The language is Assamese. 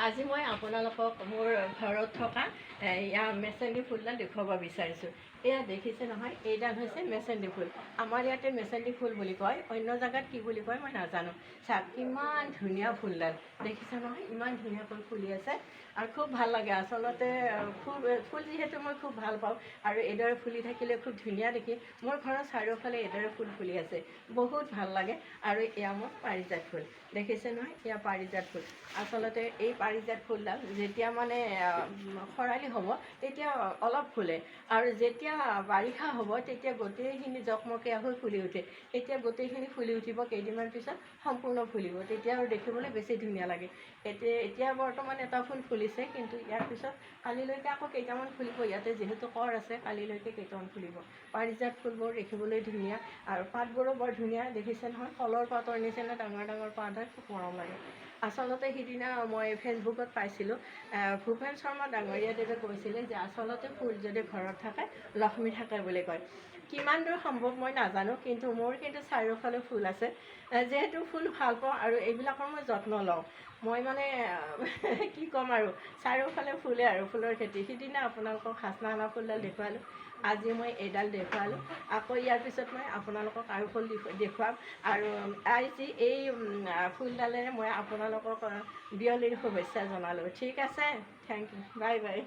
আজি মই আপোনালোকক মোৰ ঘৰত থকা এয়া মেচেণ্ডি ফুলডাল দেখুৱাব বিচাৰিছোঁ। এয়া দেখিছে নহয়, এইডাল হৈছে মেচেণ্ডি ফুল। আমাৰ ইয়াতে মেচেণ্ডি ফুল বুলি কয়, অন্য জেগাত কি বুলি কয় মই নাজানো। চাওক কিমান ধুনীয়া ফুলডাল, দেখিছে নহয়, ইমান ধুনীয়াকৈ ফুলি আছে আৰু খুব ভাল লাগে। আচলতে ফুল যিহেতু মই খুব ভাল পাওঁ আৰু এইদৰে ফুলি থাকিলে খুব ধুনীয়া দেখি। মোৰ ঘৰৰ চাৰিওফালে এইদৰে ফুল ফুলি আছে, বহুত ভাল লাগে। আৰু এয়া মোৰ পাৰিজাত ফুল, দেখিছে নহয়, এয়া পাৰিজাত ফুল। আচলতে এই পাৰিজাত ফুলডাল যেতিয়া মানে খৰালি হ'ব তেতিয়া অলপ ফুলে, আৰু যেতিয়া বাৰিষা হ'ব তেতিয়া গোটেইখিনি জকমকীয়া হৈ ফুলি উঠে। এতিয়া গোটেইখিনি ফুলি উঠিব, কেইদিনমান পিছত সম্পূৰ্ণ ফুলিব, তেতিয়া আৰু দেখিবলৈ বেছি ধুনীয়া লাগে। এতিয়া বৰ্তমান এটা ফুল ফুলিছে, কিন্তু ইয়াৰ পিছত কালিলৈকে আকৌ কেইটামান ফুলিব। ইয়াতে যিহেতু কৰ আছে, কালিলৈকে কেইটামান ফুলিব। পাৰিজাত ফুলবোৰ দেখিবলৈ ধুনীয়া আৰু পাতবোৰো বৰ ধুনীয়া, দেখিছে নহয়, কলৰ পাতৰ নিচিনা ডাঙৰ ডাঙৰ পাত হয়, খুব মৰম লাগে। আচলতে সিদিনা মই ফেচবুকত পাইছিলোঁ, ভূপেন শৰ্মা ডাঙৰীয়াদেৱে কৈছিলে যে আচলতে ফুল যদি ঘৰত থাকে লক্ষ্মী থাকে বুলি কয়। কিমান দূৰ সম্ভৱ মই নাজানো, কিন্তু মোৰ কিন্তু চাৰিওফালে ফুল আছে। যিহেতু ফুল ভাল পাওঁ আৰু এইবিলাকৰ মই যত্ন লওঁ। মই মানে কি ক'ম আৰু, চাৰিওফালে ফুলে আৰু ফুলৰ খেতি। সিদিনা আপোনালোকক হাচনাহানা ফুলডাল দেখুৱালোঁ, আজি মই এইডাল দেখুৱালোঁ। আকৌ ইয়াৰ পিছত মই আপোনালোকক আৰু ফুল দেখুৱাম। আৰু আজি এই ফুলডালেৰে মই আপোনালোকক বিয়লিৰ শুভেচ্ছা জনালোঁ। ঠিক আছে, থেংক ইউ, বাই বাই।